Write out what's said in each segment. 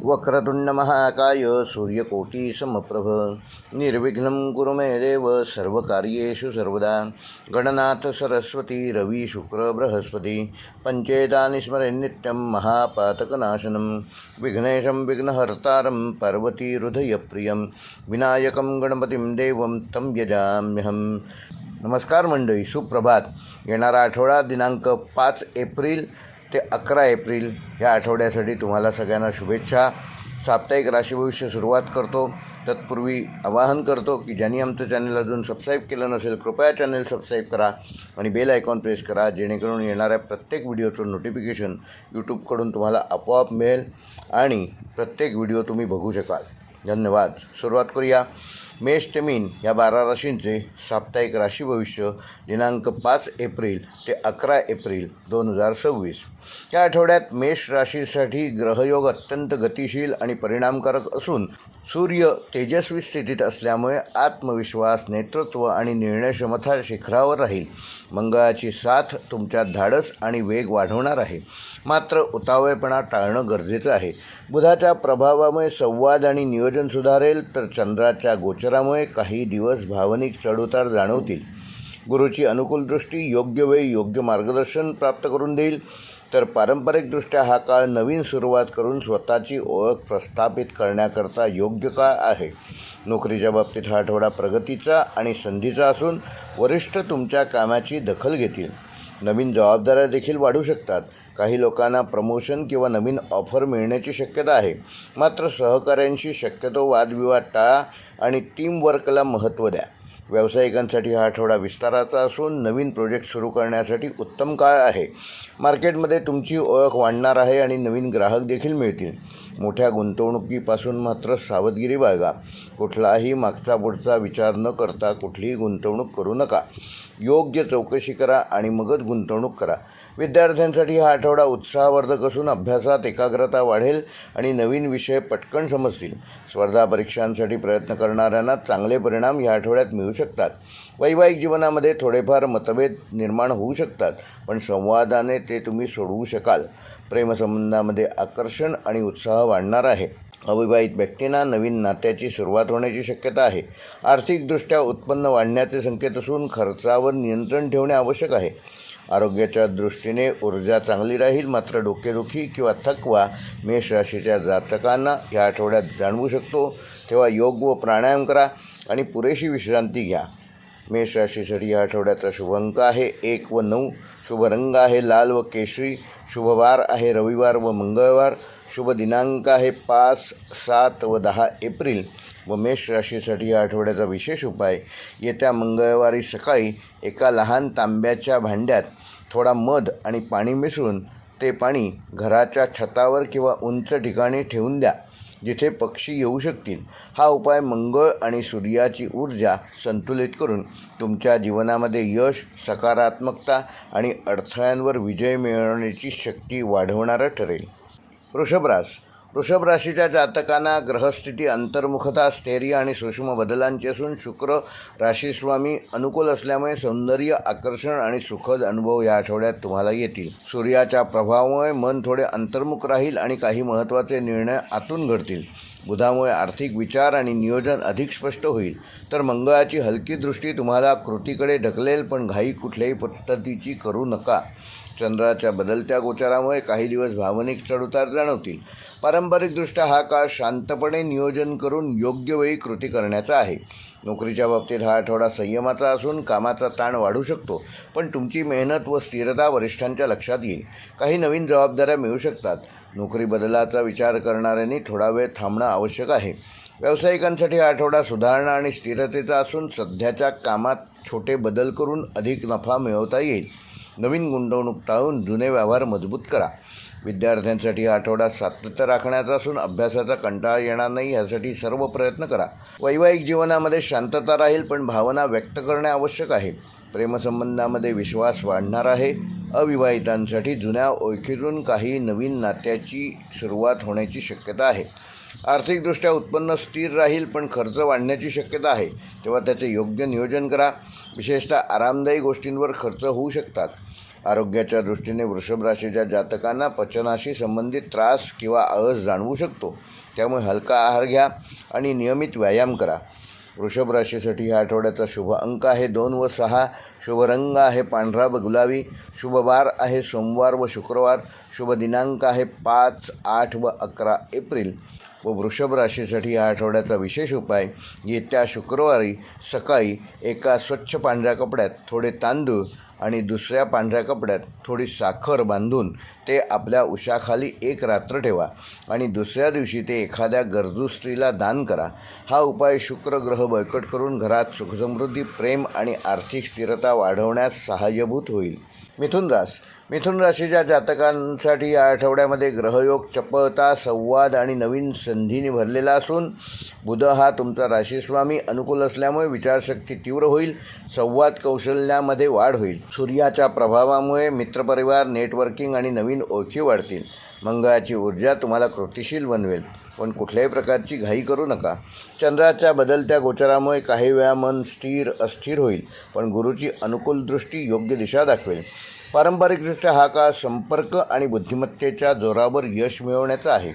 वक्रतुंड महाकाय सूर्यकोटी समप्रभ निर्विघ्नं कुरु मे देव सर्वकार्येषु सर्वदा। गणनाथ सरस्वती रवि शुक्र बृहस्पति पंचेतानि स्मरेन्नित्यं महापातकनाशनं विघ्नेशं विघ्नहर्तारं पार्वती हृदयप्रियं विनायकं गणपतिं देवं तं यजाम्यहं। नमस्कार मंडळी, सुप्रभात। येणारा आठवडा दिनांक 5 एप्रिल ते 11 एप्रिल या आठवड्यासाठी तुम्हाला सगळ्यांना शुभेच्छा। साप्ताहिक राशी भविष्य सुरुवात करतो तत्पूर्वी आवाहन करतो की ज्यांनी आमचं चॅनल अजून सबस्क्राईब केलं नसेल कृपया चॅनल सबस्क्राईब करा आणि बेल आयकॉन प्रेस करा, जेणेकरून येणाऱ्या प्रत्येक व्हिडिओचं नोटिफिकेशन यूट्यूबकडून तुम्हाला आपोआप मिळेल आणि प्रत्येक व्हिडिओ तुम्ही बघू शकाल। धन्यवाद। सुरुवात करूया मेष ते मीन या 12 राशींचे साप्ताहिक राशी भविष्य दिनांक 5 एप्रिल ते 11 एप्रिल 2026। या आठवड्यात मेष राशीसाठी ग्रहयोग अत्यंत गतिशील आणि परिणामकारक असून सूर्य तेजस्वी स्थितीत असल्यामुळे आत्मविश्वास, नेतृत्व आणि निर्णयक्षमता शिखरावर राहील। मंगळाची साथ तुमच्यात धाडस आणि वेग वाढवणार आहे, मात्र उतावळेपणा टाळणं गरजेचं आहे। बुधाच्या प्रभावामुळे संवाद आणि नियोजन सुधारेल, तर चंद्राच्या गोचरामुळे काही दिवस भावनिक चढउतार जाणवतील। गुरुची अनुकूल दृष्टी योग्य वेळी योग्य मार्गदर्शन प्राप्त करून देईल, तर पारंपरिकदृष्ट्या हा काळ नवीन सुरुवात करून स्वतःची ओळख प्रस्थापित करण्याकरता योग्य काळ आहे। नोकरीच्या बाबतीत हा आठवडा प्रगतीचा आणि संधीचा असून वरिष्ठ तुमच्या कामाची दखल घेतील। नवीन जबाबदाऱ्या देखील वाढू शकतात। काही लोकांना प्रमोशन किंवा नवीन ऑफर मिळण्याची शक्यता आहे, मात्र सहकाऱ्यांशी शक्यतो वादविवाद टाळा आणि टीमवर्कला महत्त्व द्या। व्यावसायिकांसाठी हा आठवडा विस्ताराचा असून नवीन प्रोजेक्ट सुरू करण्यासाठी उत्तम काळ आहे। मार्केटमध्ये तुमची ओळख वाढणार आहे आणि नवीन ग्राहक देखील मिळतील। मोठ्या गुंतवणुकीपासून मात्र सावधगिरी बाळगा। कुठलाही मागचा पुढचा विचार न करता कुठलीही गुंतवणूक करू नका। योग्य चौकशी करा आणि मगच गुंतवणूक करा। विद्यार्थ्यांसाठी हा आठवडा उत्साहवर्धक असून अभ्यासात एकाग्रता वाढेल आणि नवीन विषय पटकन समजतील। स्पर्धा परीक्षांसाठी प्रयत्न करणाऱ्यांना चांगले परिणाम या आठवड्यात मिळू शकतात। वैवाहिक जीवनामध्ये थोडेफार मतभेद निर्माण होऊ शकतात, पण संवादाने ते तुम्ही सोडवू शकाल। प्रेमसंबंधामध्ये आकर्षण आणि उत्साह वाढणार आहे। अविवाहित व्यक्तींना नवीन नात्याची सुरुवात होण्याची शक्यता आहे। आर्थिकदृष्ट्या उत्पन्न वाढण्याचे संकेत असून खर्चावर नियंत्रण ठेवणे आवश्यक आहे। आरोग्याच्या दृष्टीने ऊर्जा चांगली राहील, मात्र डोकेदुखी किंवा थकवा मेष राशीच्या जातकांना या आठवड्यात जाणवू शकतो। तेव्हा योग व प्राणायाम करा आणि पुरेशी विश्रांती घ्या। मेष राशीसाठी या आठवड्याचा शुभ अंक आहे 1 व 9, शुभ रंग आहे लाल व केशरी, शुभ वार आहे रविवार व मंगळवार, शुभ दिनांक आहे 5, 7 व 10 एप्रिल। व मेष राशीसाठी या आठवड्याचा विशेष उपाय, येत्या मंगळवारी सकाळी एका लहान तांब्याच्या भांड्यात थोडा मध आणि पाणी मिसळून ते पाणी घराच्या छतावर किंवा उंच ठिकाणी ठेवून द्या, जिथे पक्षी येऊ शकतील। हा उपाय मंगळ आणि सूर्याची ऊर्जा संतुलित करून तुमच्या जीवनामध्ये यश, सकारात्मकता आणि अडथळ्यांवर विजय मिळवण्याची शक्ती वाढवणारा ठरेल। वृषभ राशीच्या जातकांना ग्रहस्थिती अंतर्मुखता, स्थैर्य आणि सूक्ष्म बदलांची असून शुक्र राशीस्वामी अनुकूल असल्यामुळे सौंदर्य, आकर्षण आणि सुखद अनुभव या आठवड्यात तुम्हाला येतील। सूर्याच्या प्रभावामुळे मन थोडे अंतर्मुख राहील आणि काही महत्त्वाचे निर्णय आतून घडतील। बुधामुळे आर्थिक विचार आणि नियोजन अधिक स्पष्ट होईल, तर मंगळाची हलकी दृष्टी तुम्हाला कृतीकडे ढकलेल, पण घाई कुठल्याही पद्धतीची करू नका। चंद्राच्या बदलत्या गोचरामुळे काही दिवस भावनिक चढउतार जाणवतील। पारंपरिकदृष्ट्या हा काळ शांतपणे नियोजन करून योग्य वेळी कृती करण्याचा आहे। नोकरीच्या बाबतीत हा आठवडा संयमाचा असून कामाचा ताण वाढू शकतो, पण तुमची मेहनत व स्थिरता वरिष्ठांच्या लक्षात येईल। काही नवीन जबाबदाऱ्या मिळू शकतात। नोकरी बदलाचा विचार करणाऱ्यांनी थोडा वेळ थांबणं आवश्यक आहे। व्यावसायिकांसाठी हा आठवडा सुधारणा आणि स्थिरतेचा असून सध्याच्या कामात छोटे बदल करून अधिक नफा मिळवता येईल। नवीन गुंतवणूक टाळून जुने व्यवहार मजबूत करा। विद्यार्थ्यांसाठी हा आठवडा सातत्य राखण्याचा असून अभ्यासाचा कंटाळा येणार नाही यासाठी सर्व प्रयत्न करा। वैवाहिक जीवनामध्ये शांतता राहील, पण भावना व्यक्त करणे आवश्यक आहे। प्रेमसंबंधामध्ये विश्वास वाढणार आहे। अविवाहितांसाठी जुन्या ओळखीतून काही नवीन नात्याची सुरुवात होण्याची शक्यता आहे। आर्थिकदृष्ट्या उत्पन्न स्थिर राहील, पण खर्च वाढण्याची शक्यता आहे, तेव्हा त्याचे योग्य नियोजन करा। विशेषतः आरामदायी गोष्टींवर खर्च होऊ शकतात। आरोग्याच्या दृष्टीने वृषभ राशीच्या जातकांना पचनाशी संबंधित त्रास किंवा आळस जाणवू शकतो, त्यामुळे हलका आहार घ्या आणि नियमित व्यायाम करा. वृषभ राशीसाठी या आठवड्याचा शुभ अंक आहे 2 व 6. शुभ रंग आहे पांढरा व गुलाबी. शुभ वार आहे सोमवार व शुक्रवार. शुभ दिनांक आहे 5, 8 व 11 एप्रिल. व वृषभ राशीसाठी या आठवड्याचा विशेष उपाय, येत्या शुक्रवारी सकाळी एका स्वच्छ पांढऱ्या कपड्यात थोडे तांदूळ आणि दुसऱ्या पांढऱ्या कपड्यात थोडी साखर बांधून ते आपल्या उशाखाली एक रात्र ठेवा आणि दुसऱ्या दिवशी ते एखाद्या गरजू स्त्रीला दान करा. हा उपाय शुक्र ग्रह बळकट करून घरात सुखसमृद्धी, प्रेम आणि आर्थिक स्थिरता वाढवण्यास सहाय्यभूत होईल. मिथुन राशीच्या जातकांसाठी या आठवड्यामध्ये ग्रहयोग चपळता, संवाद आणि नवीन संधींनी भरलेला असून बुध हा तुमचा राशीस्वामी अनुकूल असल्यामुळे विचारशक्ती तीव्र होईल. संवाद कौशल्यामध्ये वाढ होईल. सूर्याच्या प्रभावामुळे मित्रपरिवार, नेटवर्किंग आणि नवीन ओळखी वाढतील. मंगळाची ऊर्जा तुम्हाला कृतिशील बनवेल, पण कुठल्याही प्रकारची घाई करू नका. चंद्राच्या बदलत्या गोचरामुळे काही वेळा मन अस्थिर होईल, पण गुरुची अनुकूल दृष्टी योग्य दिशा दाखवेल. पारंपरिकदृष्ट्या हा काळ संपर्क आणि बुद्धिमत्तेच्या जोरावर यश मिळवण्याचा आहे.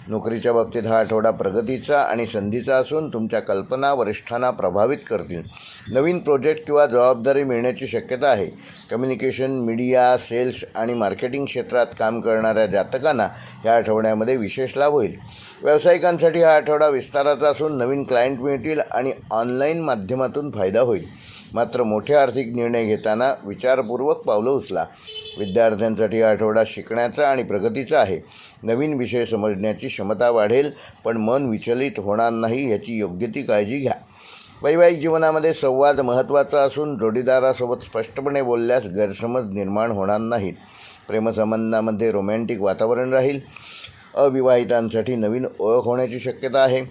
नोकरीच्या बाबतीत हा आठवडा प्रगतीचा आणि संधीचा असून तुमच्या कल्पना वरिष्ठांना प्रभावित करतील. नवीन प्रोजेक्ट किंवा जबाबदारी मिळण्याची शक्यता आहे. कम्युनिकेशन, मीडिया, सेल्स आणि मार्केटिंग क्षेत्रात काम करणाऱ्या जातकांना या आठवड्यामध्ये विशेष लाभ होईल. व्यावसायिकांसाठी हा आठवडा विस्ताराचा असून नवीन क्लायंट मिळतील आणि ऑनलाईन माध्यमातून फायदा होईल. मात्र मोठे आर्थिक निर्णय घेताना विचारपूर्वक पावलं उचला. विद्यार्थ्यांसाठी हा आठवडा शिकण्याचा आणि प्रगतीचा आहे. नवीन विषय समजण्याची क्षमता वाढेल, पण मन विचलित होणार नाही याची योग्य ती काळजी घ्या. वैवाहिक जीवनामध्ये संवाद महत्त्वाचा असून जोडीदारासोबत स्पष्टपणे बोलल्यास गैरसमज निर्माण होणार नाहीत. प्रेमसंबंधामध्ये रोमॅन्टिक वातावरण राहील. अविवाहितांसाठी नवीन ओळख होण्याची शक्यता आहे.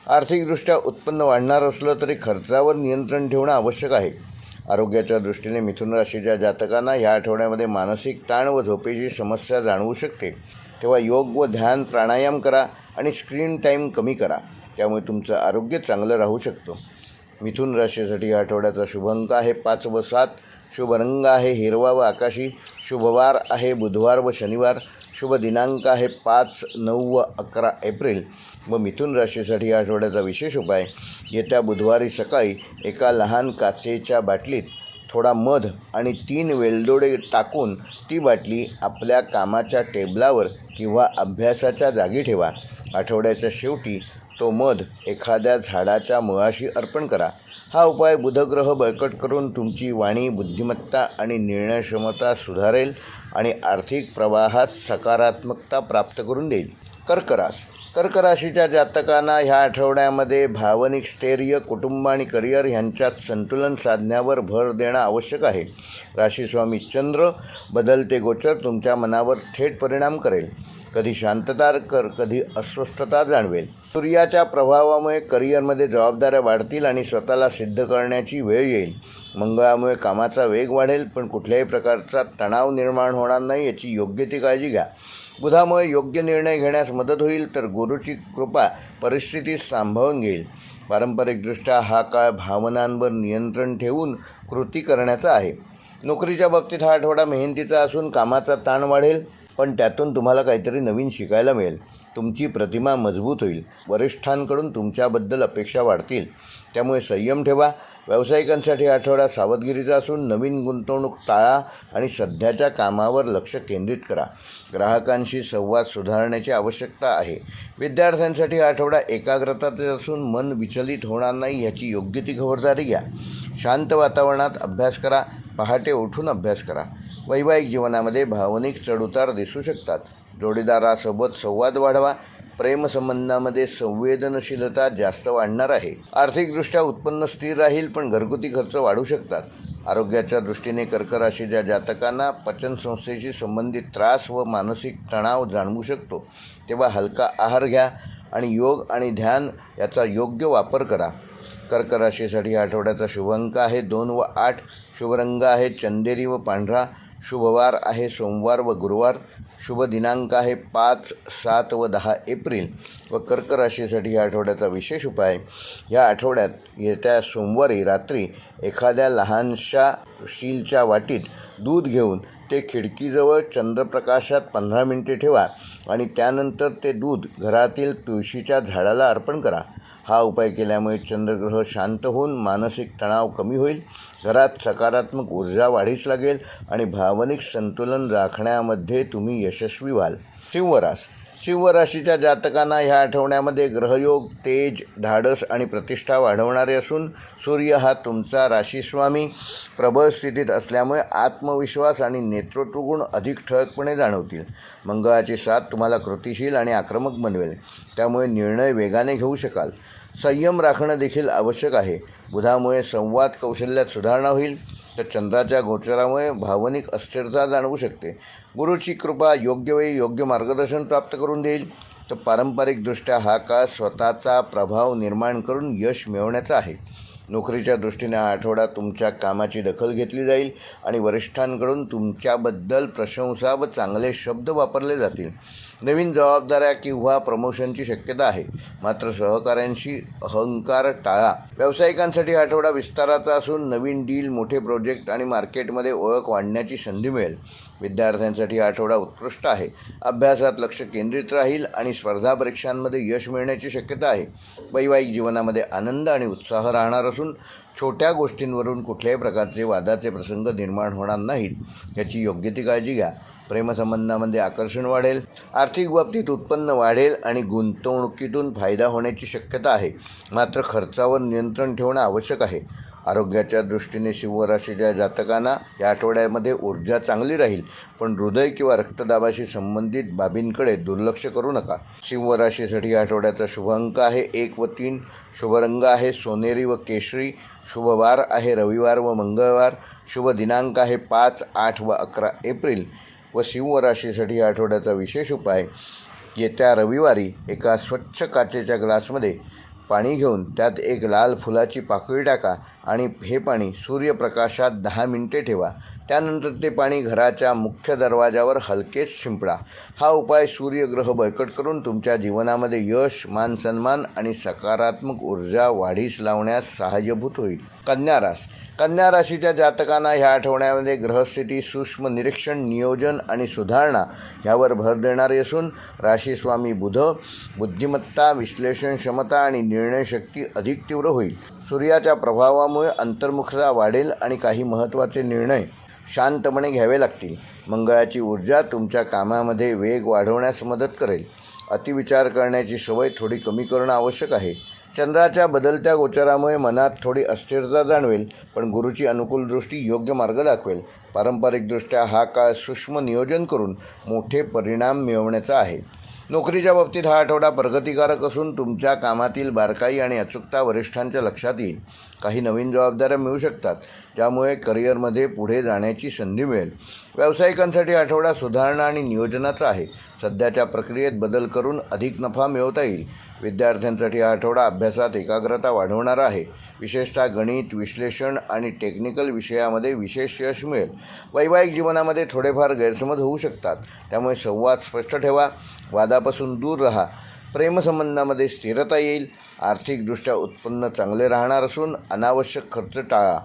आर्थिकदृष्ट्या उत्पन्न वाढणार असलं तरी खर्चावर नियंत्रण ठेवणं आवश्यक आहे. आरोग्याच्या दृष्टीने मिथुन राशीच्या जातकांना या आठवड्यामध्ये मानसिक ताण व झोपेची समस्या जाणवू शकते. तेव्हा योग व ध्यान, प्राणायाम करा आणि स्क्रीन टाईम कमी करा. त्यामुळे तुमचं आरोग्य चांगलं राहू शकतं. मिथुन राशीसाठी या आठवड्याचा शुभ अंक आहे 5 व 7. शुभ रंग आहे हिरवा व आकाशी. शुभ वार आहे बुधवार व शनिवार. शुभ दिनांक आहे 5, 9 व 11 एप्रिल. व मिथुन राशीसाठी या आठवड्याचा विशेष उपाय, येत्या बुधवारी सकाळी एका लहान काचेच्या बाटलीत थोडा मध आणि 3 वेलदोडे टाकून ती बाटली आपल्या कामाच्या टेबलावर किंवा अभ्यासाच्या जागी ठेवा. आठवड्याच्या शेवटी तो मध एखाद्या झाडाच्या मुळाशी अर्पण करा. हा उपाय बुधग्रह बळकट करून तुमची वाणी, बुद्धिमत्ता आणि निर्णयक्षमता सुधारेल आणि आर्थिक प्रवाहात सकारात्मकता प्राप्त करून देईल. कर्क राशीच्या जातकांना ह्या आठवड्यामध्ये भावनिक स्थैर्य, कुटुंब आणि करिअर ह्यांच्यात संतुलन साधण्यावर भर देणं आवश्यक आहे. राशीस्वामी चंद्र बदलते गोचर तुमच्या मनावर थेट परिणाम करेल. कधी शांतता कधी अस्वस्थता जाणवेल. सूर्याच्या प्रभावामुळे करिअरमध्ये जबाबदाऱ्या वाढतील आणि स्वतःला सिद्ध करण्याची वेळ येईल. मंगळामुळे कामाचा वेग वाढेल, पण कुठल्याही प्रकारचा तणाव निर्माण होणार नाही याची योग्य ती काळजी घ्या. बुधामुळे योग्य निर्णय घेण्यास मदत होईल, तर गुरुची कृपा परिस्थिती सांभाळून घेईल. पारंपरिकदृष्ट्या हा काळ भावनांवर नियंत्रण ठेवून कृती करण्याचा आहे. नोकरीच्या बाबतीत हा आठवडा मेहनतीचा असून कामाचा ताण वाढेल, पण त्यातून तुम्हाला काहीतरी नवीन शिकायला मिळेल. तुमची प्रतिमा मजबूत होईल. वरिष्ठांकडून तुमच्याबद्दल अपेक्षा वाढतील, त्यामुळे संयम ठेवा. व्यावसायिकांसाठी आठवडा सावधगिरीचा असून नवीन गुंतवणूक टाळा आणि सध्याच्या कामावर लक्ष केंद्रित करा. ग्राहकांशी संवाद सुधारण्याची आवश्यकता आहे. विद्यार्थ्यांसाठी आठवडा एकाग्रतेचा असून मन विचलित होणार नाही याची योग्य ती खबरदारी घ्या. शांत वातावरणात अभ्यास करा. पहाटे उठून अभ्यास करा. वैवाहिक जीवनामध्ये भावनिक चढउतार दिसू शकतात. जोडीदारासोबत संवाद वाढवा. प्रेमसंबंधामध्ये संवेदनशीलता जास्त वाढणार आहे. आर्थिकदृष्ट्या उत्पन्न स्थिर राहील, पण घरगुती खर्च वाढू शकतात. आरोग्याच्या दृष्टीने कर्क राशीच्या जातकांना पचनसंस्थेशी संबंधित त्रास व मानसिक तणाव जाणवू शकतो. तेव्हा हलका आहार घ्या आणि योग आणि ध्यान याचा योग्य वापर करा. कर्क राशीसाठी आठवड्याचा शुभ अंक आहे 2 व 8. शुभ रंग आहे चंदेरी व पांढरा. शुभ वार आहे सोमवार व गुरुवार. शुभ दिनांक आहे 5, 7 व 10 एप्रिल. व कर्क राशीसाठी या आठवड्याचा विशेष उपाय, या आठवड्यात येत्या सोमवारी रात्री एखाद्या लहानशा स्टीलच्या वाटीत दूध घेऊन ते खिडकीजवळ चंद्रप्रकाशात 15 मिनिटे ठेवा आणि त्यानंतर ते दूध घरातील तुळशीच्या झाडाला अर्पण करा. हा उपाय केल्यामुळे चंद्रग्रह शांत होऊन मानसिक तणाव कमी होईल, घरात सकारात्मक ऊर्जा वाढीस लागेल आणि भावनिक संतुलन राखण्यामध्ये तुम्ही यशस्वी व्हाल. सिंह राशीच्या जातकांना ह्या आठवड्यामध्ये ग्रहयोग, तेज, धाडस आणि प्रतिष्ठा वाढवणारे असून सूर्य हा तुमचा राशीस्वामी प्रबळ स्थितीत असल्यामुळे आत्मविश्वास आणि नेतृत्व गुण अधिक ठळकपणे जाणवतील. मंगळाची साथ तुम्हाला कृतिशील आणि आक्रमक बनवेल, त्यामुळे निर्णय वेगाने घेऊ शकाल. संयम राखणं देखील आवश्यक आहे. बुधामुळे संवाद कौशल्यात सुधारणा होईल, तर चंद्राच्या गोचरामुळे भावनिक अस्थिरता जाणवू शकते. गुरुची कृपा योग्य वेळी योग्य मार्गदर्शन प्राप्त करून देईल, तर पारंपरिकदृष्ट्या हा काळ स्वतःचा प्रभाव निर्माण करून यश मिळवण्याचा आहे. नोकरीच्या दृष्टीने हा आठवडा तुमच्या कामाची दखल घेतली जाईल आणि वरिष्ठांकडून तुमच्याबद्दल प्रशंसा व चांगले शब्द वापरले जातील. नवीन जबाबदाऱ्या किंवा प्रमोशनची शक्यता आहे, मात्र सहकाऱ्यांशी अहंकार टाळा. व्यावसायिकांसाठी आठवडा विस्ताराचा असून नवीन डील, मोठे प्रोजेक्ट आणि मार्केटमध्ये ओळख वाढण्याची संधी मिळेल. विद्यार्थ्यांसाठी आठवडा उत्कृष्ट आहे. अभ्यासात लक्ष केंद्रित राहील आणि स्पर्धा परीक्षांमध्ये यश मिळण्याची शक्यता आहे. वैवाहिक जीवनामध्ये आनंद आणि उत्साह राहणार असून छोट्या गोष्टींवरून कुठल्याही प्रकारचे वादाचे प्रसंग निर्माण होणार नाहीत याची योग्य ती काळजी घ्या. प्रेमसंबंधामध्ये आकर्षण वाढेल, आर्थिक बाबतीत उत्पन्न वाढेल आणि गुंतवणुकीतून फायदा होण्याची शक्यता आहे, मात्र खर्चावर नियंत्रण ठेवणं आवश्यक आहे. आरोग्याच्या दृष्टीने सिंह राशीच्या जातकांना या आठवड्यामध्ये ऊर्जा चांगली राहील, पण हृदय किंवा रक्तदाबाशी संबंधित बाबींकडे दुर्लक्ष करू नका. सिंह राशीसाठी आठवड्याचा शुभ अंक आहे 1 व 3. शुभ रंग आहे सोनेरी व केशरी. शुभ वार आहे रविवार व मंगळवार. शुभ दिनांक आहे 5, 8 व 11 एप्रिल. व सिंह राशीसाठी आठवड्याचा विशेष उपाय, येत्या रविवारी एका स्वच्छ काचेच्या ग्लासमध्ये पाणी घेऊन त्यात एक लाल फुलाची पाकळी टाका आणि हे पाणी सूर्यप्रकाशात 10 मिनिटे ठेवा. त्यानंतर ते पाणी घराच्या मुख्य दरवाजावर हलकेच शिंपडा. हा उपाय सूर्यग्रह बळकट करून तुमच्या जीवनामध्ये यश, मान सन्मान आणि सकारात्मक ऊर्जा वाढीस लावण्यास सहाय्यभूत होईल. कन्या राशीच्या जातकांना ह्या आठवड्यामध्ये ग्रहस्थिती, सूक्ष्म निरीक्षण, नियोजन आणि सुधारणा यावर भर देणारे असून राशीस्वामी बुध बुद्धिमत्ता, विश्लेषण क्षमता आणि निर्णयशक्ती अधिक तीव्र होईल. सूर्याच्या प्रभावामुळे अंतर्मुखता वाढेल आणि काही महत्त्वाचे निर्णय शांतपणे घ्यावे लागतील. मंगळाची ऊर्जा तुमच्या कामामध्ये वेग वाढवण्यास मदत करेल. अतिविचार करण्याची सवय थोडी कमी करणं आवश्यक आहे. चंद्राच्या बदलत्या गोचरामुळे मनात थोडी अस्थिरता जाणवेल, पण गुरुची अनुकूल दृष्टी योग्य मार्ग दाखवेल. पारंपरिकदृष्ट्या हा काळ सूक्ष्म नियोजन करून मोठे परिणाम मिळवण्याचा आहे. नोकरीच्या बाबतीत हा आठवडा प्रगतिकारक असून तुमच्या कामातील बारकाई आणि अचूकता वरिष्ठांच्या लक्षात येईल. काही नवीन जबाबदाऱ्या मिळू शकतात, ज्यामुळे करिअरमध्ये पुढे जाण्याची संधी मिळेल. व्यावसायिकांसाठी आठवडा सुधारणा आणि नियोजनाचा आहे. सध्याच्या प्रक्रियेत बदल करून अधिक नफा मिळवता येईल. विद्यार्थ्यांसाठी हा आठवडा अभ्यासात एकाग्रता वाढवणारा आहे. विशेषतः गणित, विश्लेषण आणि टेक्निकल विषयामध्ये विशेष यश मिळेल. वैवाहिक जीवनामध्ये थोडेफार गैरसमज होऊ शकतात, त्यामुळे संवाद स्पष्ट ठेवा. वादापासून दूर राहा. प्रेमसंबंधामध्ये स्थिरता येईल. आर्थिकदृष्ट्या उत्पन्न चांगले राहणार असून अनावश्यक खर्च टाळा.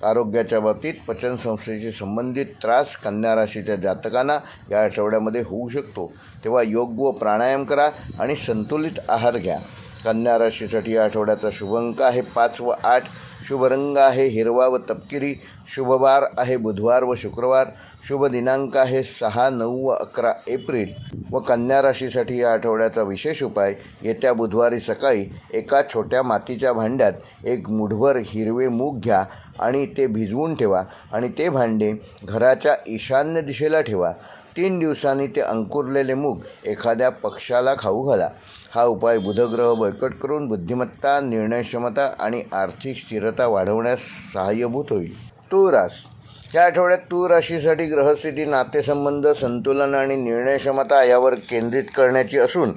आरोग्याच्या बाबतीत पचनसंस्थेशी संबंधित त्रास कन्या राशीच्या जातकांना या आठवड्यामध्ये होऊ शकतो, तेव्हा योग व प्राणायाम करा आणि संतुलित आहार घ्या. कन्या राशीसाठी या आठवड्याचा शुभ अंक आहे 5 व 8. शुभ रंग आहे हिरवा व तपकिरी. शुभ वार आहे बुधवार व शुक्रवार. शुभ दिनांक आहे 6, 9 व 11 एप्रिल. व कन्या राशीसाठी या आठवड्याचा विशेष उपाय, येत्या बुधवारी सकाळी एका छोट्या मातीच्या भांड्यात एक मूठभर हिरवे मूग घ्या आणि ते भिजवून ठेवा आणि ते भांडे घराच्या ईशान्य दिशेला ठेवा. 3 दिवसांनी ते अंकुरलेले मूग एखाद्या पक्ष्याला खाऊ घाला. हा उपाय बुधग्रह बळकट करून बुद्धिमत्ता, निर्णयक्षमता आणि आर्थिक स्थिरता वाढवण्यास सहाय्यभूत होईल. तूळ राशी या आठवड्यात तूळ राशीसाठी ग्रहस्थिती, नातेसंबंध, संतुलन आणि निर्णयक्षमता यावर केंद्रित करण्याची असून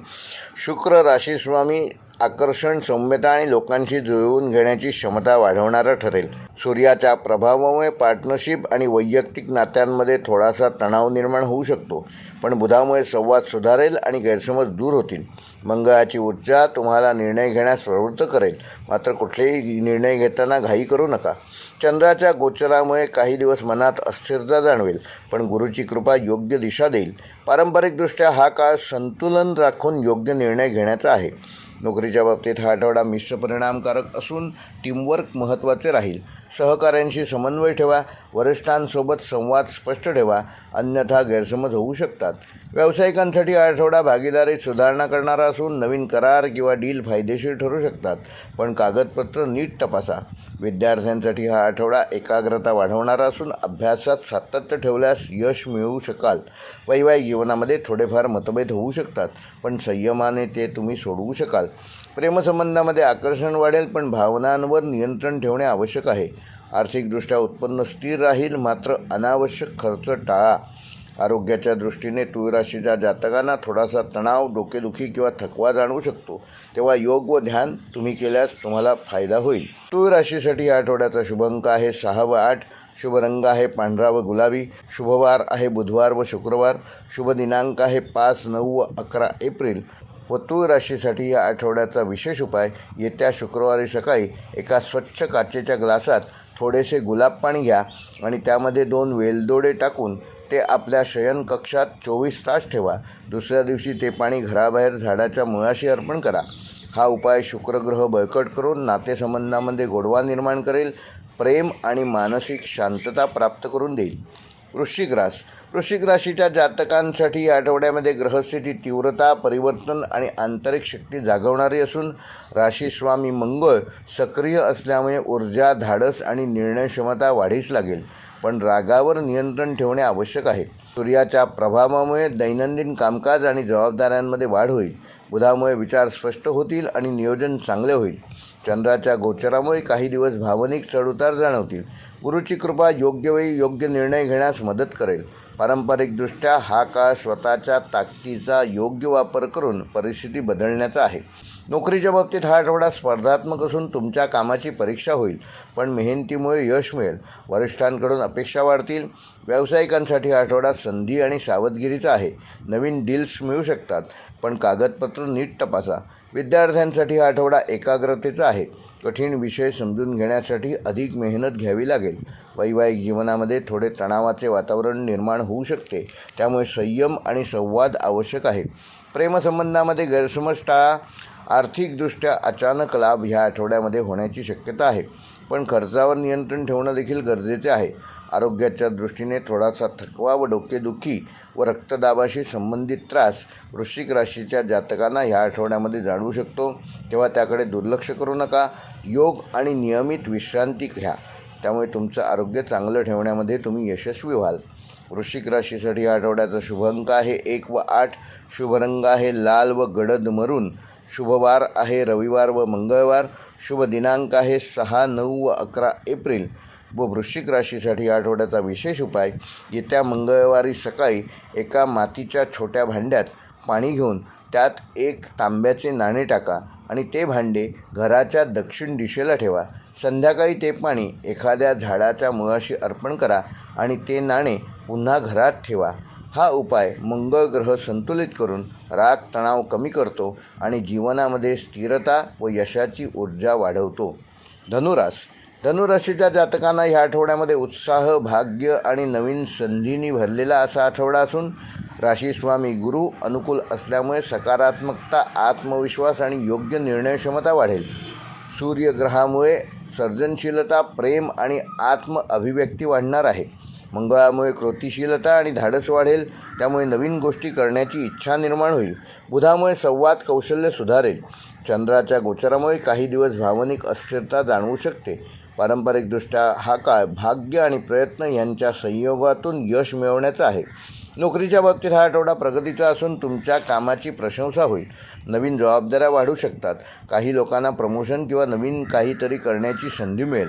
शुक्र राशीस्वामी आकर्षण, सौम्यता आणि लोकांशी जुळवून घेण्याची क्षमता वाढवणारं ठरेल. सूर्याच्या प्रभावामुळे पार्टनरशिप आणि वैयक्तिक नात्यांमध्ये थोडासा तणाव निर्माण होऊ शकतो, पण बुधामुळे संवाद सुधारेल आणि गैरसमज दूर होतील. मंगळाची ऊर्जा तुम्हाला निर्णय घेण्यास प्रवृत्त करेल, मात्र कुठलेही निर्णय घेताना घाई करू नका. चंद्राच्या गोचरामुळे काही दिवस मनात अस्थिरता जाणवेल, पण गुरुची कृपा योग्य दिशा देईल. पारंपरिकदृष्ट्या हा काळ संतुलन राखून योग्य निर्णय घेण्याचा आहे. नोकरीच्या बाबतीत हा आठवडा मिश्र परिणामकारक असून टीमवर्क महत्त्वाचे राहील. सहकाऱ्यांशी समन्वय ठेवा, वरिष्ठांसोबत संवाद स्पष्ट ठेवा, अन्यथा गैरसमज होऊ शकतात. व्यावसायिकांसाठी हा आठवडा भागीदारीत सुधारणा करणारा असून नवीन करार किंवा डील फायदेशीर ठरू शकतात, पण कागदपत्र नीट तपासा. विद्यार्थ्यांसाठी हा आठवडा एकाग्रता वाढवणारा असून अभ्यासात सातत्य ठेवल्यास यश मिळवू शकाल. वैवाहिक जीवनामध्ये थोडेफार मतभेद होऊ शकतात, पण संयमाने ते तुम्ही सोडवू शकाल. प्रेमसंबंधामध्ये आकर्षण वाढेल, पण भावनांवर नियंत्रण ठेवणे आवश्यक आहे. आर्थिकदृष्ट्या उत्पन्न स्थिर राहील, मात्र अनावश्यक खर्च टाळा. आरोग्याच्या दृष्टीने तुळ राशीच्या जातकांना थोडासा तणाव, डोकेदुखी किंवा थकवा जाणवू शकतो, तेव्हा योग व ध्यान तुम्ही केल्यास तुम्हाला फायदा होईल. तुळ राशीसाठी या आठवड्याचा शुभ अंक आहे 6 व 8. शुभ रंग आहे पांढरा व गुलाबी. शुभवार आहे बुधवार व शुक्रवार. शुभ दिनांक आहे 5, 9 व 11 एप्रिल. व तुळ राशीसाठी या आठवड्याचा विशेष उपाय, येत्या शुक्रवारी सकाळी एका स्वच्छ काचेच्या ग्लासात थोडेसे गुलाब पाणी घ्या आणि त्यामध्ये 2 वेलदोडे टाकून ते आपल्या शयनकक्षात 24 तास ठेवा. दुसऱ्या दिवशी ते पाणी घराबाहेर झाडाच्या मुळाशी अर्पण करा. हा उपाय शुक्रग्रह बळकट करून नातेसंबंधामध्ये गोडवा निर्माण करेल, प्रेम आणि मानसिक शांतता प्राप्त करून देईल. वृश्चिक राशीच्या जातकांसाठी या आठवड्यामध्ये ग्रहस्थिती तीव्रता, परिवर्तन आणि आंतरिक शक्ती जागवणारी असून राशीस्वामी मंगळ सक्रिय असल्यामुळे ऊर्जा, धाडस आणि निर्णय क्षमता वाढीस लागेल, पण रागावर नियंत्रण ठेवणे आवश्यक आहे. सूर्याच्या प्रभावामुळे दैनंदिन कामकाज आणि जबाबदाऱ्यांमध्ये वाढ होईल. बुधामुळे विचार स्पष्ट होतील आणि नियोजन चांगले होईल. चंद्राच्या गोचरामुळे काही दिवस भावनिक चढउतार जाणवतील. गुरुची कृपा योग्य वेळी योग्य निर्णय घेण्यास मदत करेल. पारंपरिकदृष्ट्या हा काळ स्वतःच्या ताकदीचा योग्य वापर करून परिस्थिती बदलण्याचा आहे. नोकरीच्या बाबतीत हा आठवडा स्पर्धात्मक असून तुमच्या कामाची परीक्षा होईल, पण मेहनतीमुळे यश मिळेल. वरिष्ठांकडून अपेक्षा वाढतील. व्यावसायिकांसाठी हा आठवडा संधी आणि सावधगिरीचा आहे. नवीन डील्स मिळू शकतात, पण कागदपत्र नीट तपासा. विद्यार्थ्यांसाठी हा आठवडा एकाग्रतेचा आहे. कठीण विषय समजून घेण्यासाठी अधिक मेहनत घ्यावी लागेल. वैवाहिक जीवनामध्ये थोडे तणावाचे वातावरण निर्माण होऊ शकते, त्यामुळे संयम आणि संवाद आवश्यक आहे. प्रेमसंबंधामध्ये गैरसमज टाळा. आर्थिकदृष्ट्या अचानक लाभ ह्या आठवड्यामध्ये होण्याची शक्यता आहे, पण खर्चावर नियंत्रण ठेवणं देखील गरजेचे आहे. आरोग्याच्या दृष्टीने थोडासा थकवा व डोकेदुखी व रक्तदाबाशी संबंधित त्रास वृश्चिक राशीच्या जातकांना ह्या आठवड्यामध्ये जाणवू शकतो, तेव्हा त्याकडे दुर्लक्ष करू नका. योग आणि नियमित विश्रांती घ्या, त्यामुळे तुमचं आरोग्य चांगलं ठेवण्यामध्ये तुम्ही यशस्वी व्हाल. वृश्चिक राशीसाठी या आठवड्याचा शुभ अंक आहे 1 व 8. शुभ रंग आहे लाल व गडद मरून. शुभवार आहे रविवार व मंगळवार. शुभ दिनांक आहे 6, 9 व 11 एप्रिल. व वृश्चिक राशीसाठी या आठवड्याचा विशेष उपाय, येत्या मंगळवारी सकाळी एका मातीच्या छोट्या भांड्यात पाणी घेऊन त्यात 1 तांब्याचे नाणे टाका आणि ते भांडे घराच्या दक्षिण दिशेला ठेवा. संध्याकाळी ते पाणी एखाद्या झाडाच्या मुळाशी अर्पण करा आणि ते नाणे पुन्हा घरात ठेवा. हा उपाय मंगळ ग्रह संतुलित करून राग, तणाव कमी करतो आणि जीवनामध्ये स्थिरता व यशाची ऊर्जा वाढवतो. धनुराशीच्या जातकांना ह्या आठवड्यामध्ये उत्साह, भाग्य आणि नवीन संधींनी भरलेला असा आठवडा असून राशीस्वामी गुरु अनुकूल असल्यामुळे सकारात्मकता, आत्मविश्वास आणि योग्य निर्णय क्षमता वाढेल. सूर्यग्रहामुळे सर्जनशीलता, प्रेम आणि आत्म अभिव्यक्ती वाढणार आहे. मंगळामुळे कृतिशीलता आणि धाडस वाढेल, त्यामुळे नवीन गोष्टी करण्याची इच्छा निर्माण होईल. बुधामुळे संवाद कौशल्य सुधारेल. चंद्राच्या गोचरामुळे काही दिवस भावनिक अस्थिरता जाणवू शकते. पारंपरिकदृष्ट्या हा काळ भाग्य आणि प्रयत्न यांच्या संयोगातून यश मिळवण्याचा आहे. नोकरीच्या बाबतीत हा आठवडा प्रगतीचा असून तुमच्या कामाची प्रशंसा होईल. नवीन जबाबदाऱ्या वाढू शकतात. काही लोकांना प्रमोशन किंवा नवीन काहीतरी करण्याची संधी मिळेल.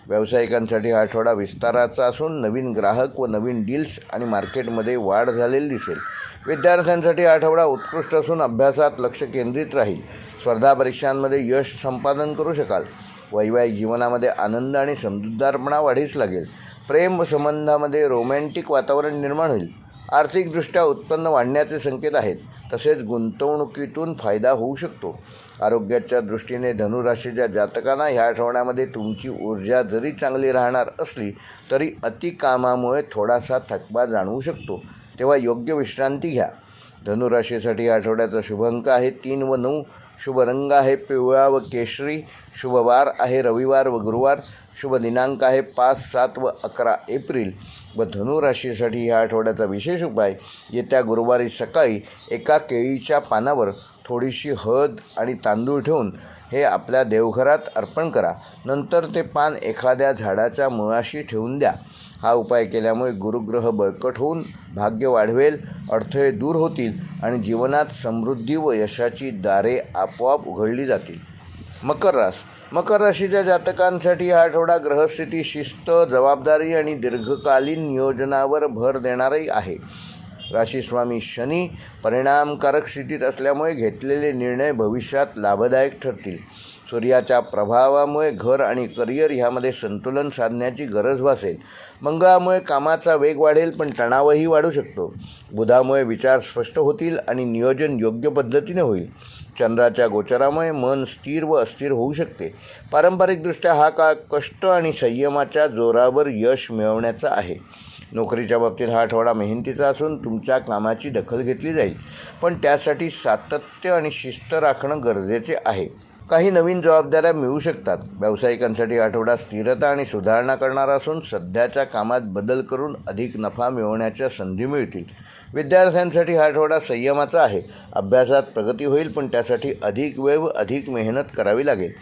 व्यावसायिकांसाठी हा आठवडा विस्ताराचा असून नवीन ग्राहक व नवीन डील्स आणि मार्केटमध्ये वाढ झालेली दिसेल. विद्यार्थ्यांसाठी आठवडा उत्कृष्ट असून अभ्यासात लक्ष केंद्रित राहील. स्पर्धा परीक्षांमध्ये यश संपादन करू शकाल. वैवाहिक जीवनामध्ये आनंद आणि समजूतदारपणा वाढीस लागेल. प्रेम संबंधामध्ये रोमॅन्टिक वातावरण निर्माण होईल. आर्थिकदृष्ट्या उत्पन्न वाढण्याचे संकेत आहेत. तसेच गुंतवणुकीतून फायदा होऊ शकतो. आरोग्याच्या दृष्टीने धनुराशीच्या जातकांना ह्या आठवड्यामध्ये तुमची ऊर्जा जरी चांगली राहणार असली तरी अतिकामामुळे थोडासा थकवा जाणवू शकतो. तेव्हा योग्य विश्रांती घ्या. धनुराशीसाठी आठवड्याचा शुभ अंक आहे 3 व 9. शुभ रंग आहे पिवळा व केशरी. शुभ वार आहे रविवार व गुरुवार. शुभ दिनांक आहे 5, 7 व 11 एप्रिल. व धनुराशीसाठी ह्या आठवड्याचा विशेष उपाय, येत्या गुरुवारी सकाळी एका केळीच्या पानावर थोडीशी हळद आणि तांदूळ ठेवून हे आपल्या देवघरात अर्पण करा. नंतर ते पान एखाद्या झाडाच्या मुळाशी ठेवून द्या. हा उपाय केल्यामुळे गुरुग्रह बळकट होऊन भाग्य वाढवेल, अडथळे दूर होतील आणि जीवनात समृद्धी व यशाची दारे आपोआप उघडली जातील. मकर राशीच्या जातकांसाठी हा आठवडा ग्रहस्थिती, शिस्त, जबाबदारी आणि दीर्घकालीन नियोजनावर भर देणारही आहे. राशीस्वामी शनी परिणामकारक स्थितीत असल्यामुळे घेतलेले निर्णय भविष्यात लाभदायक ठरतील. सूर्याच्या प्रभावामुळे घर आणि करिअर ह्यामध्ये संतुलन साधण्याची गरज भासेल. मंगळामुळे कामाचा वेग वाढेल पण तणावही वाढू शकतो. बुधामुळे विचार स्पष्ट होतील आणि नियोजन योग्य पद्धतीने होईल. चंद्राच्या गोचरामुळे मन स्थिर व अस्थिर होऊ शकते. पारंपरिकदृष्ट्या हा काळ कष्ट आणि संयमाच्या जोरावर यश मिळवण्याचा आहे. नोकरीच्या बाबतीत हा आठवडा मेहनतीचा असून तुमच्या कामाची दखल घेतली जाईल, पण त्यासाठी सातत्य आणि शिस्त राखणं गरजेचे आहे. काही नवीन जबाबदाऱ्या मिळू शकतात. व्यावसायिकांसाठी आठवडा स्थिरता आणि सुधारणा करणारा असून सध्याच्या कामात बदल करून अधिक नफा मिळवण्याच्या संधी मिळतील. विद्यार्थ्यांसाठी हा आठवडा संयमाचा आहे. अभ्यासात प्रगती होईल पण त्यासाठी अधिक वेळ व अधिक मेहनत करावी लागेल.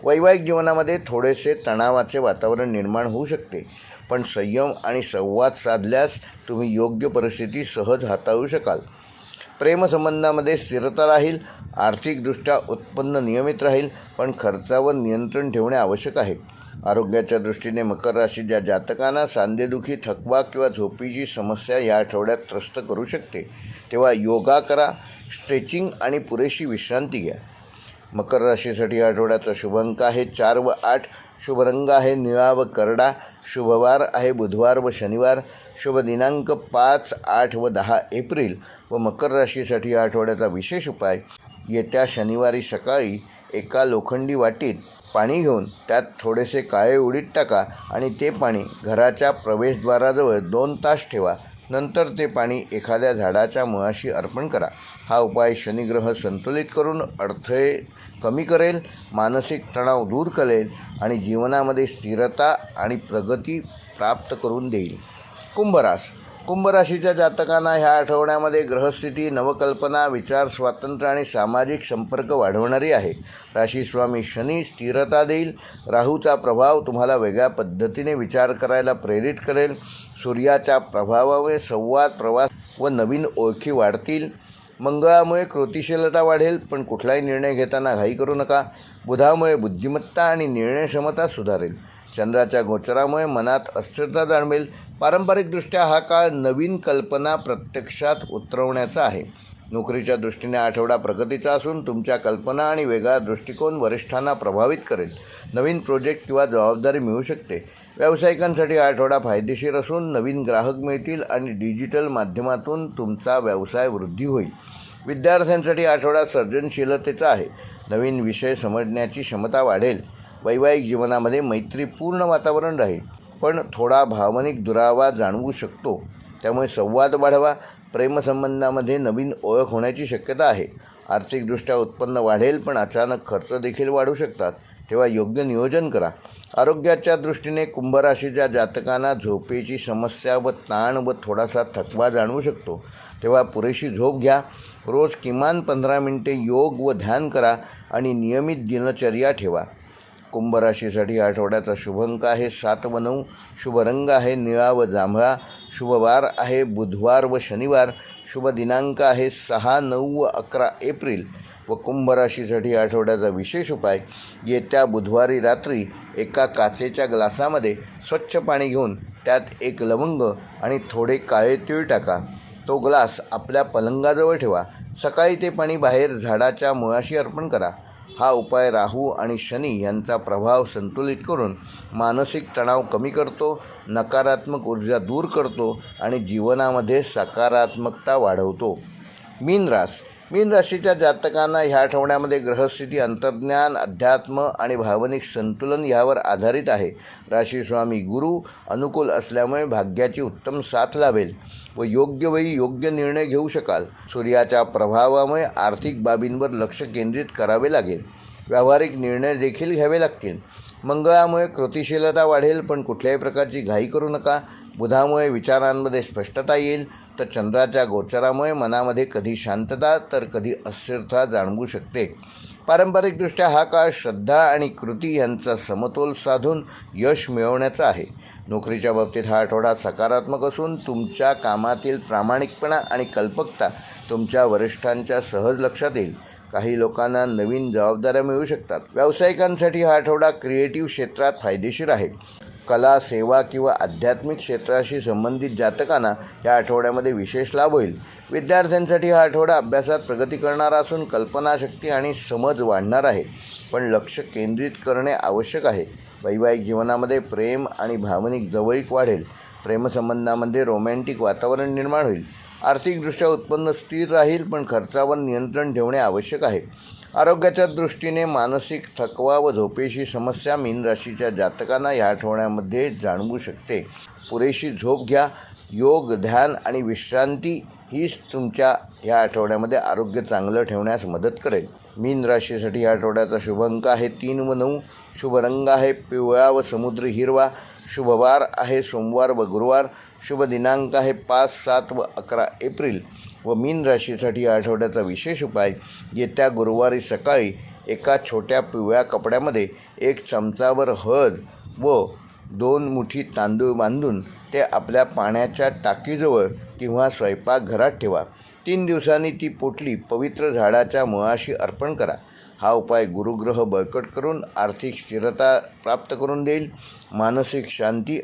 वैवाहिक जीवनामध्ये थोडेसे तणावाचे वातावरण निर्माण होऊ शकते, पण संयम आणि संवाद साधल्यास तुम्ही योग्य परिस्थिती सहज हाताळू शकाल. प्रेमसंबंधामध्ये स्थिरता राहील. आर्थिकदृष्ट्या उत्पन्न नियमित राहील, पण खर्चावर नियंत्रण ठेवणे आवश्यक आहे. आरोग्याच्या दृष्टीने मकर राशीच्या जातकांना सांधेदुखी, थकवा किंवा झोपीची समस्या या आठवड्यात त्रस्त करू शकते. तेव्हा योगा करा, स्ट्रेचिंग आणि पुरेशी विश्रांती घ्या. मकर राशीसाठी आठवड्याचा शुभ अंक आहे 4 व 8. शुभ रंग आहे निळा व करडा. शुभवार आहे बुधवार व शनिवार. शुभ दिनांक 5, 8 व 10 एप्रिल. व मकर राशीसाठी आठवड्याचा विशेष उपाय, येत्या शनिवारी सकाळी एका लोखंडी वाटीत पाणी घेऊन त्यात थोडेसे काळे उडीद टाका आणि ते पाणी घराच्या प्रवेशद्वाराजवळ 2 तास ठेवा. नंतर ते पाणी एखाद्या झाडाच्या मुळाशी अर्पण करा. हा उपाय शनिग्रह संतुलित करून अडथळे कमी करेल, मानसिक तणाव दूर करेल आणि जीवनामध्ये स्थिरता आणि प्रगती प्राप्त करून देईल. कुंभ राशीच्या जातकांना ह्या आठवड्यामध्ये ग्रहस्थिती, नवकल्पना, विचार स्वातंत्र्य आणि सामाजिक संपर्क वाढवणारी आहे. राशीस्वामी शनी स्थिरता देईल. राहूचा प्रभाव तुम्हाला वेगळ्या पद्धतीने विचार करायला प्रेरित करेल. सूर्याच्या प्रभावामुळे संवाद, प्रवास व नवीन ओळखी वाढतील. मंगळामुळे कृतिशीलता वाढेल, पण कुठलाही निर्णय घेताना घाई करू नका. बुधामुळे बुद्धिमत्ता आणि निर्णय क्षमता सुधारेल. चंद्राच्या गोचरामुळे मनात अस्थिरता जाणवेल. पारंपरिकदृष्ट्या हा काळ नवीन कल्पना प्रत्यक्षात उतरवण्याचा आहे. नोकरीच्या दृष्टीने आठवडा प्रगतीचा असून तुमच्या कल्पना आणि वेगळा दृष्टिकोन वरिष्ठांना प्रभावित करेल. नवीन प्रोजेक्ट किंवा जबाबदारी मिळू शकते. व्यावसायिकांसाठी हा आठवडा फायदेशीर असून नवीन ग्राहक मिळतील आणि डिजिटल माध्यमातून तुमचा व्यवसाय वृद्धी होईल. विद्यार्थ्यांसाठी आठवडा सर्जनशीलतेचा आहे. नवीन विषय समजण्याची क्षमता वाढेल. वैवाहिक जीवनामध्ये मैत्रीपूर्ण वातावरण राहील, पण थोडा भावनिक दुरावा जाणवू शकतो. त्यामुळे संवाद वाढवा. प्रेमसंबंधामध्ये नवीन ओळख होण्याची शक्यता आहे. आर्थिकदृष्ट्या उत्पन्न वाढेल, पण अचानक खर्च देखील वाढू शकतात. तेव्हा योग्य नियोजन करा. आरोग्याच्या दृष्टीने कुंभ राशीच्या जातकांना झोपेची समस्या व ताण व थोडासा थकवा जाणवू शकतो. तेव्हा पुरेशी झोप घ्या. रोज किमान 15 मिनिटे योग व ध्यान करा आणि नियमित दिनचर्या ठेवा. कुंभ राशीसाठी आठवड्याचा शुभ अंक आहे 7 व 9. शुभ रंग आहे निळा व जांभळा. शुभवार आहे बुधवार व शनिवार. शुभ दिनांक आहे 6, 9 व 11 एप्रिल. व कुंभ राशीसाठी आठवड्याचा विशेष उपाय, येत्या बुधवारी रात्री एका काचेच्या ग्लासामध्ये स्वच्छ पाणी घेऊन त्यात 1 लवंग आणि थोडे काळे तीळ टाका. तो ग्लास आपल्या पलंगाजवळ ठेवा. सकाळी ते पाणी बाहेर झाडाच्या मुळाशी अर्पण करा. हा उपाय राहू आणि शनी यांचा प्रभाव संतुलित करून मानसिक तणाव कमी करतो, नकारात्मक ऊर्जा दूर करतो आणि जीवनामध्ये सकारात्मकता वाढवतो. मीन राशीच्या जातकांना ह्या आठवड्यामध्ये ग्रहस्थिती, अंतर्ज्ञान, अध्यात्म आणि भावनिक संतुलन यावर आधारित आहे. राशीस्वामी गुरु अनुकूल असल्यामुळे भाग्याची उत्तम साथ लाभेल व योग्य वेळी योग्य निर्णय घेऊ शकाल. सूर्याच्या प्रभावामुळे आर्थिक बाबींवर लक्ष केंद्रित करावे लागेल. व्यावहारिक निर्णय देखील घ्यावे लागतील. मंगळामुळे कृतिशीलता वाढेल, पण कुठल्याही प्रकारची घाई करू नका. बुधामुळे विचारांमध्ये स्पष्टता येईल, तर चंद्राच्या गोचरामुळे मनामध्ये कधी शांतता तर कधी अस्थिरता जाणवू शकते. पारंपरिकदृष्ट्या हा काळ श्रद्धा आणि कृती यांचा समतोल साधून यश मिळवण्याचा आहे. नोकरीच्या बाबतीत हा आठवडा सकारात्मक असून तुमच्या कामातील प्रामाणिकपणा आणि कल्पकता तुमच्या वरिष्ठांच्या सहज लक्षात येईल. काही लोकांना नवीन जबाबदाऱ्या मिळू शकतात. व्यावसायिकांसाठी हा आठवडा क्रिएटिव्ह क्षेत्रात फायदेशीर आहे. कला, सेवा किंवा आध्यात्मिक क्षेत्राशी संबंधित जातकांना या आठवड्यामध्ये विशेष लाभ होईल. विद्यार्थ्यांसाठी हा आठवडा अभ्यासात प्रगती करणारा असून कल्पनाशक्ती आणि समज वाढणार आहे, पण लक्ष केंद्रित करणे आवश्यक आहे. वैवाहिक जीवनामध्ये प्रेम आणि भावनिक जवळीक वाढेल. प्रेमसंबंधामध्ये रोमॅन्टिक वातावरण निर्माण होईल. आर्थिकदृष्ट्या उत्पन्न स्थिर राहील, पण खर्चावर नियंत्रण ठेवणे आवश्यक आहे. आरोग्याच्या दृष्टीने मानसिक थकवा व झोपेची समस्या मीन राशीच्या जातकांना या आठवड्यामध्ये जाणवू शकते. पुरेशी झोप घ्या. योग, ध्यान आणि विश्रांती हीच तुमच्या या आठवड्यामध्ये आरोग्य चांगलं ठेवण्यास मदत करेल. मीन राशीसाठी या आठवड्याचा शुभ अंक आहे 3 व 9. शुभ रंग आहे पिवळा व समुद्री हिरवा. शुभ वार आहे सोमवार व गुरुवार. शुभ दिनांक आहे 5, 7 व 11 एप्रिल. व मीन राशीसाठी या आठवड्याचा विशेष उपाय, येत्या गुरुवारी सकाळी एका छोट्या पिवळ्या कपड्यामध्ये 1 चमचावर हळद व 2 मुठी तांदूळ बांधून ते आपल्या पाण्याच्या टाकीजवळ किंवा स्वयंपाकघरात ठेवा. 3 दिवसांनी ती पोटली पवित्र झाडाच्या मुळाशी अर्पण करा. हा उपाय गुरुग्रह बळकट करून आर्थिक स्थिरता प्राप्त करून देईल, मानसिक शांती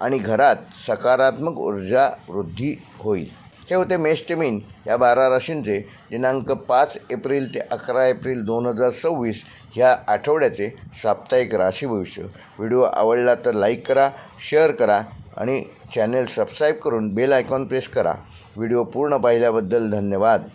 आणि घरात सकारात्मक ऊर्जा वृद्धी होईल. हे होते मेष ते मीन या 12 राशींचे दिनांक 5 एप्रिल ते 11 एप्रिल 2026 ह्या आठवड्याचे साप्ताहिक राशी भविष्य. व्हिडिओ आवडला तर लाईक करा, शेअर करा आणि चॅनेल सबस्क्राईब करून बेल आयकॉन प्रेस करा. व्हिडिओ पूर्ण पाहिल्याबद्दल धन्यवाद.